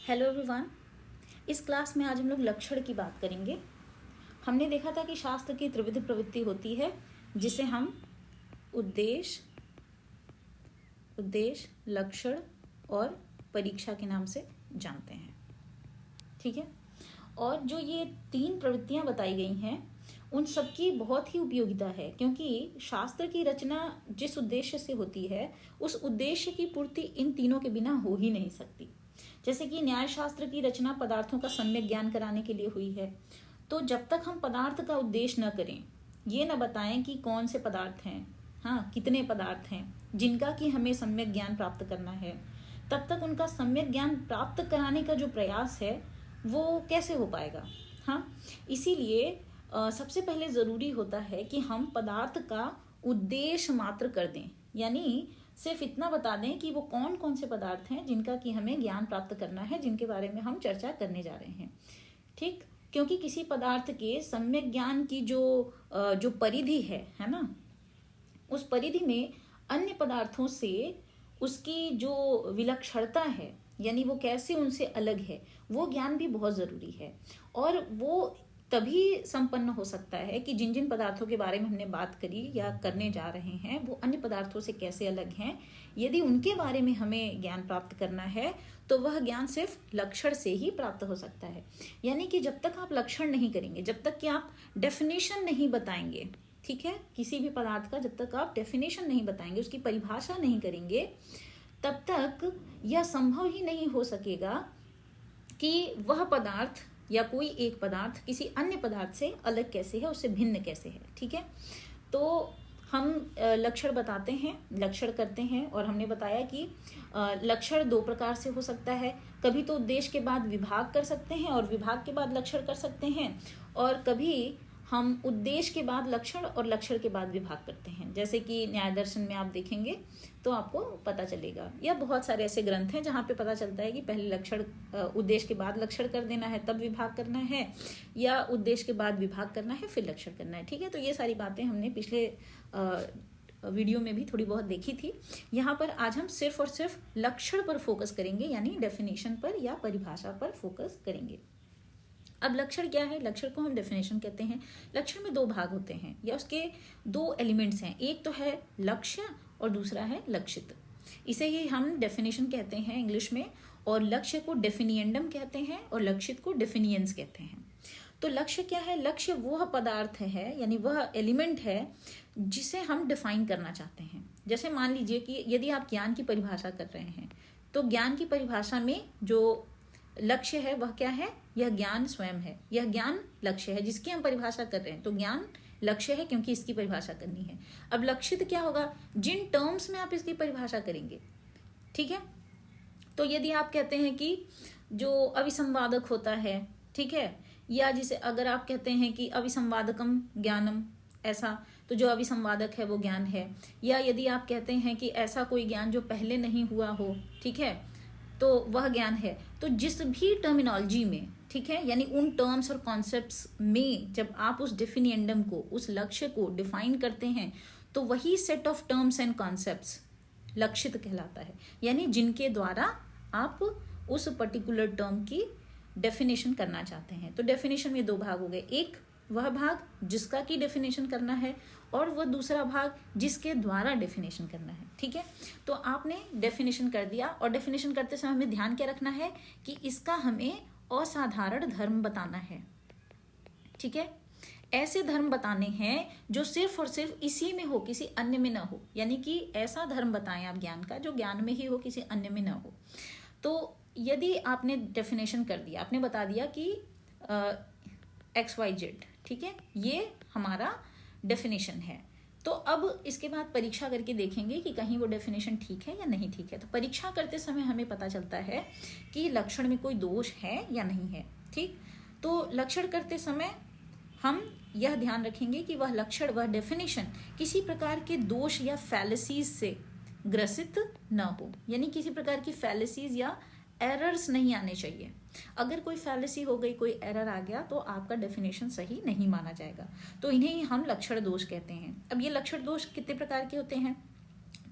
Hello everyone. इस class में आज हम लोग लक्षण की बात करेंगे। हमने देखा था कि शास्त्र की त्रिविध प्रवृत्ति होती है जिसे हम उद्देश्य, लक्षण और परीक्षा के नाम से जानते हैं। ठीक है। और जो ये तीन प्रवृत्तियां बताई गई हैं उन सबकी बहुत ही उपयोगिता है, क्योंकि शास्त्र की रचना जिस उद्देश्य से होती है उस उद्देश्य की पूर्ति इन तीनों के बिना हो ही नहीं सकती। जैसे कि न्याय शास्त्र की रचना पदार्थों का सम्यक ज्ञान कराने के लिए हुई है, तो जब तक हम पदार्थ का उद्देश्य न करें, ये न बताएं कि कौन से पदार्थ हैं, हाँ कितने पदार्थ हैं जिनका कि हमें सम्यक ज्ञान प्राप्त करना है, तब तक उनका सम्यक ज्ञान प्राप्त कराने का जो प्रयास है वो कैसे हो पाएगा। हाँ, इसीलिए सबसे पहले ज़रूरी होता है कि हम पदार्थ का उद्देश्य मात्र कर दें, यानी सिर्फ इतना बता दें कि वो कौन कौन से पदार्थ हैं जिनका कि हमें ज्ञान प्राप्त करना है, जिनके बारे में हम चर्चा करने जा रहे हैं। ठीक, क्योंकि किसी पदार्थ के सम्यक ज्ञान की जो परिधि है ना, उस परिधि में अन्य पदार्थों से उसकी जो विलक्षणता है, यानी वो कैसे उनसे अलग है, वो ज्ञान भी बहुत ज़रूरी है। और वो तभी संपन्न हो सकता है कि जिन जिन पदार्थों के बारे में हमने बात करी या करने जा रहे हैं वो अन्य पदार्थों से कैसे अलग हैं, यदि उनके बारे में हमें ज्ञान प्राप्त करना है तो वह ज्ञान सिर्फ लक्षण से ही प्राप्त हो सकता है। यानी कि जब तक आप लक्षण नहीं करेंगे, जब तक कि आप डेफिनेशन नहीं बताएंगे, ठीक है, किसी भी पदार्थ का जब तक आप डेफिनेशन नहीं बताएंगे, उसकी परिभाषा नहीं करेंगे, तब तक यह संभव ही नहीं हो सकेगा कि वह पदार्थ या कोई एक पदार्थ किसी अन्य पदार्थ से अलग कैसे है, उससे भिन्न कैसे है। ठीक है, तो हम लक्षण बताते हैं, लक्षण करते हैं, और हमने बताया कि लक्षण दो प्रकार से हो सकता है। कभी तो उद्देश्य के बाद विभाग कर सकते हैं और विभाग के बाद लक्षण कर सकते हैं, और कभी हम उद्देश्य के बाद लक्षण और लक्षण के बाद विभाग करते हैं। जैसे कि न्याय दर्शन में आप देखेंगे तो आपको पता चलेगा, या बहुत सारे ऐसे ग्रंथ हैं जहाँ पे पता चलता है कि पहले लक्षण, उद्देश्य के बाद लक्षण कर देना है, तब विभाग करना है, या उद्देश्य के बाद विभाग करना है फिर लक्षण करना है। ठीक है, तो ये सारी बातें हमने पिछले वीडियो में भी थोड़ी बहुत देखी थी। यहाँ पर आज हम सिर्फ और सिर्फ लक्षण पर फोकस करेंगे, यानी डेफिनेशन पर या परिभाषा पर फोकस करेंगे। अब लक्षण क्या है? लक्षण को हम डेफिनेशन कहते हैं। लक्षण में दो भाग होते हैं या उसके दो एलिमेंट्स हैं, एक तो है लक्ष्य और दूसरा है लक्षित। इसे ही हम डेफिनेशन कहते हैं इंग्लिश में, और लक्ष्य को डेफिनिएंडम कहते हैं और लक्षित को डेफिनिएंस कहते हैं। तो लक्ष्य क्या है? लक्ष्य वह पदार्थ है, यानी वह एलिमेंट है जिसे हम डिफाइन करना चाहते हैं। जैसे मान लीजिए कि यदि आप ज्ञान की परिभाषा कर रहे हैं, तो ज्ञान की परिभाषा में जो लक्ष्य है वह क्या है? यह ज्ञान स्वयं है, यह ज्ञान लक्ष्य है जिसकी हम परिभाषा कर रहे हैं। तो ज्ञान लक्ष्य है क्योंकि इसकी परिभाषा करनी है। अब लक्षित क्या होगा? जिन टर्म्स में आप इसकी परिभाषा करेंगे। ठीक है, तो यदि आप कहते हैं कि जो अविसंवादक होता है, ठीक है, या जिसे अगर आप कहते हैं कि अविसंवादकम ज्ञानम, ऐसा, तो जो अविसंवादक है वो ज्ञान है। या यदि आप कहते हैं कि ऐसा कोई ज्ञान जो पहले नहीं हुआ हो, ठीक है, तो वह ज्ञान है। तो जिस भी टर्मिनोलॉजी में, ठीक है, यानी उन टर्म्स और कॉन्सेप्ट्स में जब आप उस डेफिनिएंडम को, उस लक्ष्य को डिफाइन करते हैं, तो वही set of terms and concepts लक्षित कहलाता है, यानी जिनके द्वारा आप उस पर्टिकुलर टर्म की डेफिनेशन करना चाहते हैं। तो डेफिनेशन में दो भाग हो गए, एक वह भाग जिसका की डेफिनेशन करना है और वह दूसरा भाग जिसके द्वारा डेफिनेशन करना है। ठीक है, तो आपने डेफिनेशन कर दिया, और डेफिनेशन करते समय हमें ध्यान क्या रखना है कि इसका हमें असाधारण धर्म बताना है। ठीक है, ऐसे धर्म बताने हैं जो सिर्फ और सिर्फ इसी में हो, किसी अन्य में ना हो, यानी कि ऐसा धर्म बताएं आप ज्ञान का जो ज्ञान में ही हो, किसी अन्य में ना हो। तो यदि आपने डेफिनेशन कर दिया, आपने बता दिया कि XYZ, ठीक है, ये हमारा डेफिनेशन है, तो अब इसके बाद परीक्षा करके देखेंगे कि कहीं वो डेफिनेशन ठीक है या नहीं ठीक है। तो परीक्षा करते समय हमें पता चलता है कि लक्षण में कोई दोष है या नहीं है। ठीक, तो लक्षण करते समय हम यह ध्यान रखेंगे कि वह लक्षण, वह डेफिनेशन किसी प्रकार के दोष या फैलेसीज से ग्रसित न हो, यानी किसी प्रकार की फैलेसीज या एरर्स नहीं आने चाहिए। अगर कोई फैलेसी हो गई, कोई एरर आ गया, तो आपका डेफिनेशन सही नहीं माना जाएगा। तो इन्हें ही हम लक्षण दोष कहते हैं। अब ये लक्षण दोष कितने प्रकार के होते हैं?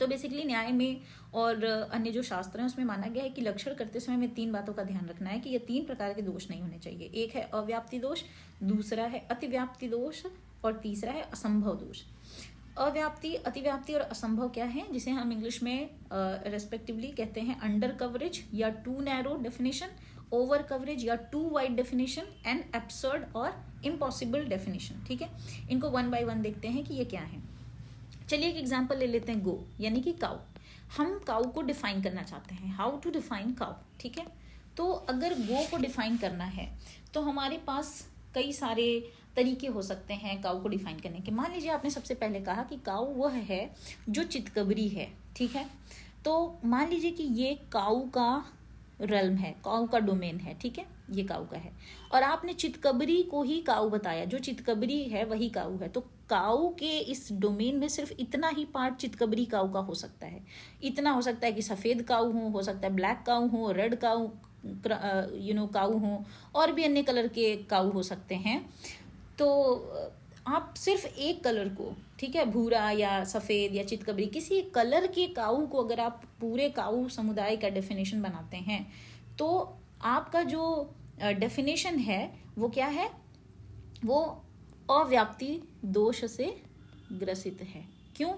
तो बेसिकली न्याय में और अन्य जो शास्त्र हैं उसमें माना गया है कि लक्षण करते समय में 3 बातों का ध्यान रखना है कि ये 3 प्रकार के दोष नहीं होने चाहिए। एक है अव्याप्ति दोष, दूसरा है अतिव्याप्ति दोष और तीसरा है असंभव दोष। अव्याप्ति, अतिव्याप्ति और असंभव क्या है, जिसे हम इंग्लिश में रेस्पेक्टिवली कहते हैं अंडर कवरेज या too narrow definition, over coverage या too wide definition and absurd और इम्पॉसिबल डेफिनेशन। ठीक है, इनको 1 बाय 1 देखते हैं कि ये क्या है। चलिए एक एग्जांपल ले लेते हैं, गो यानी कि काऊ। हम काऊ को डिफाइन करना चाहते हैं, हाउ टू डिफाइन काऊ। ठीक है, तो अगर गो को डिफाइन करना है तो हमारे पास कई सारे तरीके हो सकते हैं काऊ को डिफाइन करने के। मान लीजिए आपने सबसे पहले कहा कि काऊ वह है जो चितकबरी है। ठीक है, तो मान लीजिए कि ये काऊ का रल्म है, काऊ का डोमेन है। ठीक है, ये काऊ का है और आपने चितकबरी को ही काऊ बताया, जो चितकबरी है वही काऊ है। तो काऊ के इस डोमेन में सिर्फ इतना ही पार्ट चितकबरी काऊ का हो सकता है। इतना हो सकता है कि सफ़ेद काऊ हो सकता है ब्लैक काऊ हो, रेड काऊ काऊ हो, और भी अन्य कलर के काऊ हो सकते हैं। तो आप सिर्फ एक कलर को, ठीक है, भूरा या सफ़ेद या चितकबरी, किसी कलर के काऊ को अगर आप पूरे काऊ समुदाय का डेफिनेशन बनाते हैं तो आपका जो डेफिनेशन है वो क्या है, वो अव्याप्ति दोष से ग्रसित है। क्यों?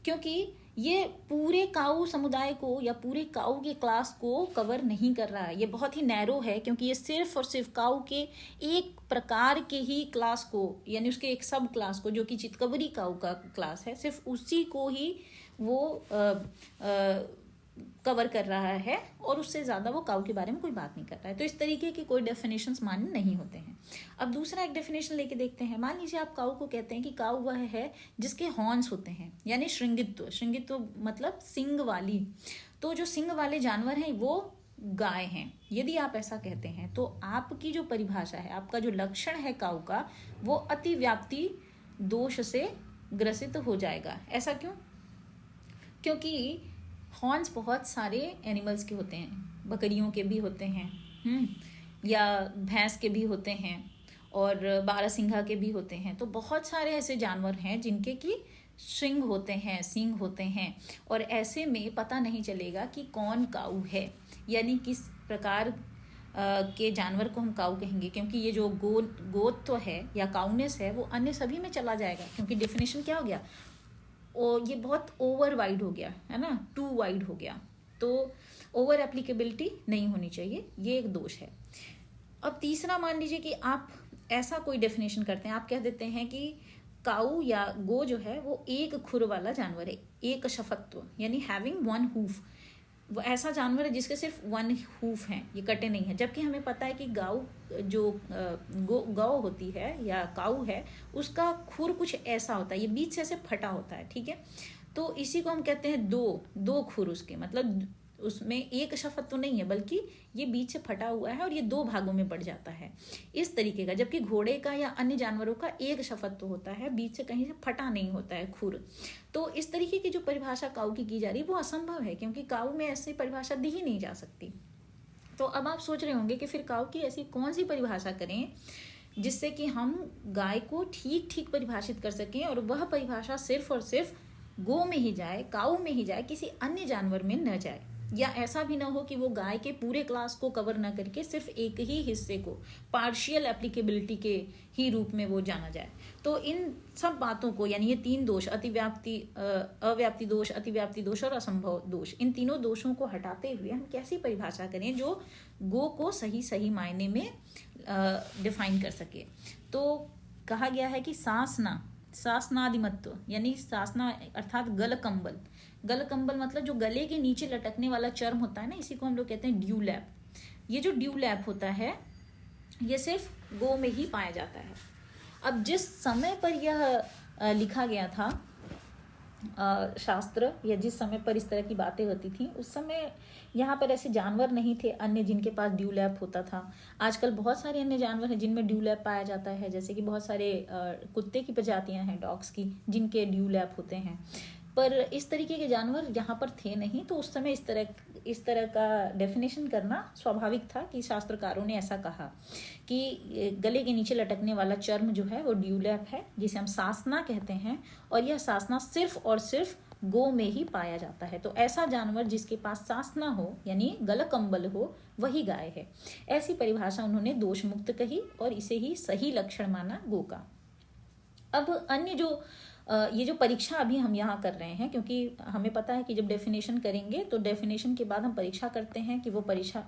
क्योंकि ये पूरे काऊ समुदाय को या पूरे काऊ के क्लास को कवर नहीं कर रहा है। ये बहुत ही नैरो है क्योंकि ये सिर्फ और सिर्फ काऊ के एक प्रकार के ही क्लास को, यानी उसके एक सब क्लास को, जो कि चितकबरी काऊ का क्लास है, सिर्फ उसी को ही वो कवर कर रहा है और उससे ज़्यादा वो काऊ के बारे में कोई बात नहीं कर रहा है। तो इस तरीके के कोई डेफिनेशंस मान्य नहीं होते हैं। अब दूसरा एक डेफिनेशन लेके देखते हैं। मान लीजिए आप काऊ को कहते हैं कि काऊ वह है जिसके हॉर्न्स होते हैं, यानी श्रृंगित्व। श्रृंगित्व मतलब सिंग वाली। तो जो सिंग वाले जानवर हैं वो गाय हैं। यदि आप ऐसा कहते हैं तो आपकी जो परिभाषा है, आपका जो लक्षण है काऊ का, वो अतिव्याप्ति दोष से ग्रसित हो जाएगा। ऐसा क्यों? क्योंकि हॉर्न्स बहुत सारे एनिमल्स के होते हैं, बकरियों के भी होते हैं, या भैंस के भी होते हैं और बारहसिंघा के भी होते हैं। तो बहुत सारे ऐसे जानवर हैं जिनके की श्रृंग होते हैं, सींग होते हैं, और ऐसे में पता नहीं चलेगा कि कौन काऊ है, यानी किस प्रकार के जानवर को हम काऊ कहेंगे। क्योंकि ये जो गोत्व है या काउनेस है वो अन्य सभी में चला जाएगा, क्योंकि डेफिनेशन क्या हो गया, और ये बहुत ओवर वाइड हो गया है ना, टू वाइड हो गया। तो ओवर एप्लीकेबिलिटी नहीं होनी चाहिए, ये एक दोष है। अब तीसरा, मान लीजिए कि आप ऐसा कोई डेफिनेशन करते हैं, आप कह देते हैं कि काऊ या गो जो है वो एक खुर वाला जानवर है, एक शफत्व, यानी हैविंग 1 हूफ। वो ऐसा जानवर है जिसके सिर्फ 1 हूफ हैं, ये कटे नहीं है। जबकि हमें पता है कि गाऊ जो गौ होती है या काऊ है, उसका खुर कुछ ऐसा होता है, ये बीच से ऐसे फटा होता है। ठीक है, तो इसी को हम कहते हैं दो खुर उसके, मतलब उसमें एक शफत तो नहीं है बल्कि ये बीच से फटा हुआ है और ये 2 भागों में बढ़ जाता है, इस तरीके का। जबकि घोड़े का या अन्य जानवरों का एक शफत तो होता है, बीच से कहीं से फटा नहीं होता है खुर। तो इस तरीके की जो परिभाषा काऊ की जा रही है वो असंभव है, क्योंकि काऊ में ऐसी परिभाषा दी ही नहीं जा सकती। तो अब आप सोच रहे होंगे कि फिर काऊ की ऐसी कौन सी परिभाषा करें जिससे कि हम गाय को ठीक ठीक परिभाषित कर सकें, और वह परिभाषा सिर्फ और सिर्फ गो में ही जाए, काऊ में ही जाए, किसी अन्य जानवर में न जाए। या ऐसा भी ना हो कि वो गाय के पूरे क्लास को कवर ना करके सिर्फ एक ही हिस्से को, पार्शियल एप्लीकेबिलिटी के ही रूप में वो जाना जाए। तो इन सब बातों को, यानी ये 3 दोष, अव्याप्ति दोष, अतिव्याप्ति दोष और असंभव दोष, इन तीनों दोषों को हटाते हुए हम कैसी परिभाषा करें जो गो को सही सही मायने में डिफाइन कर सके। तो कहा गया है कि सासनादिमत्व, यानी सासना अर्थात गलकंबल। गलकंबल मतलब जो गले के नीचे लटकने वाला चर्म होता है ना, इसी को हम लोग कहते हैं ड्यूलैप। ये जो ड्यूलैप होता है ये सिर्फ गो में ही पाया जाता है। अब जिस समय पर यह लिखा गया था शास्त्र, या जिस समय पर इस तरह की बातें होती थी, उस समय यहाँ पर ऐसे जानवर नहीं थे अन्य जिनके पास ड्यूलैप होता था। आजकल बहुत सारे अन्य जानवर हैं जिनमें ड्यूलैप पाया जाता है, जैसे कि बहुत सारे कुत्ते की प्रजातियां हैं, डॉग्स की, जिनके ड्यूलैप होते हैं। पर इस तरीके के जानवर यहाँ पर थे नहीं, तो उस समय इस तरह का डेफिनेशन करना स्वाभाविक था कि शास्त्रकारों ने ऐसा कहा कि गले के नीचे लटकने वाला चर्म जो है वो ड्यूलैप है, जिसे हम सासना कहते हैं, और यह सासना सिर्फ और सिर्फ गो में ही पाया जाता है। तो ऐसा जानवर जिसके पास सांस ना हो यानी गलकंबल हो वही गाय है। ऐसी परिभाषा उन्होंने दोष मुक्त कही और इसे ही सही लक्षण माना गो का। अब अन्य जो ये जो परीक्षा अभी हम यहाँ कर रहे हैं, क्योंकि हमें पता है कि जब डेफिनेशन करेंगे तो डेफिनेशन के बाद हम परीक्षा करते हैं कि वो परीक्षा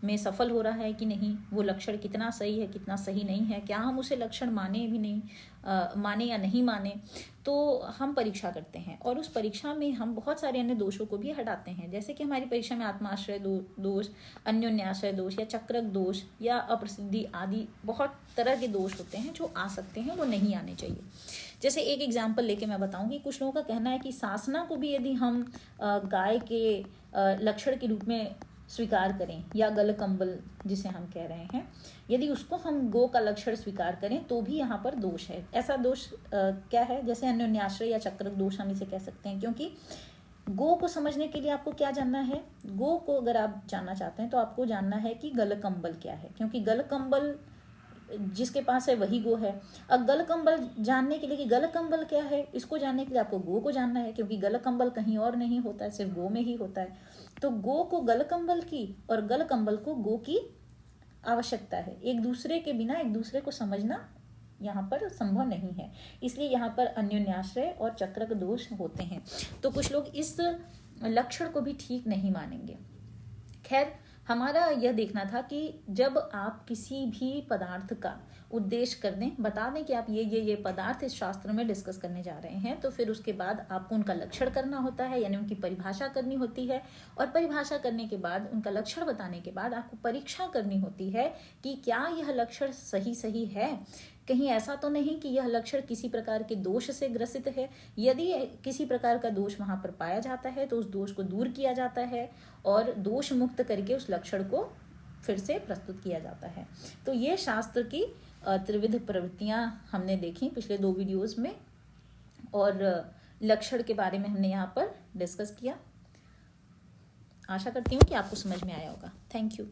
में सफल हो रहा है कि नहीं, वो लक्षण कितना सही है कितना सही नहीं है, क्या हम उसे लक्षण माने भी नहीं माने या नहीं माने, तो हम परीक्षा करते हैं। और उस परीक्षा में हम बहुत सारे अन्य दोषों को भी हटाते हैं। जैसे कि हमारी परीक्षा में आत्माश्रय दोष, अन्योन्याश्रय दोष या चक्रक दोष या अप्रसिद्धि आदि बहुत तरह के दोष होते हैं जो आ सकते हैं, वो नहीं आने चाहिए। जैसे एक एग्जाम्पल लेके मैं बताऊंगी, कुछ लोगों का कहना है कि सासना को भी यदि हम गाय के लक्षण के रूप में स्वीकार करें या गलकंबल जिसे हम कह रहे हैं, यदि उसको हम गो का लक्षण स्वीकार करें तो भी यहाँ पर दोष है। ऐसा दोष क्या है? जैसे अन्योन्याश्रय या चक्रक दोष हम इसे कह सकते हैं, क्योंकि गो को समझने के लिए आपको क्या जानना है? गो को अगर आप जानना चाहते हैं तो आपको जानना है कि गलकंबल क्या है, क्योंकि गलकंबल जिसके पास है वही गो है। अब गलकंबल जानने के लिए कि गलकंबल क्या है, इसको जानने के लिए आपको गो को जानना है, क्योंकि गलकंबल कहीं और नहीं होता है, सिर्फ गो में ही होता है। तो गो को गलकंबल की और गलकंबल को गो की आवश्यकता है। एक दूसरे के बिना एक दूसरे को समझना यहाँ पर संभव नहीं है, इसलिए यहाँ पर अन्योन्याश्रय और चक्रक दोष होते हैं। तो कुछ लोग इस लक्षण को भी ठीक नहीं मानेंगे। खैर, हमारा यह देखना था कि जब आप किसी भी पदार्थ का उद्देश्य कर दें, बता दें कि आप ये पदार्थ इस शास्त्र में डिस्कस करने जा रहे हैं, तो फिर उसके बाद आपको उनका लक्षण करना होता है, यानी उनकी परिभाषा करनी होती है। और परिभाषा करने के बाद, उनका लक्षण बताने के बाद आपको परीक्षा करनी होती है कि क्या यह लक्षण सही है, कहीं ऐसा तो नहीं कि यह लक्षण किसी प्रकार के दोष से ग्रसित है। यदि किसी प्रकार का दोष वहां पर पाया जाता है तो उस दोष को दूर किया जाता है और दोष मुक्त करके उस लक्षण को फिर से प्रस्तुत किया जाता है। तो ये शास्त्र की त्रिविध प्रवृत्तियां हमने देखी पिछले 2 वीडियोस में, और लक्षण के बारे में हमने यहाँ पर डिस्कस किया। आशा करती हूँ कि आपको समझ में आया होगा। Thank you.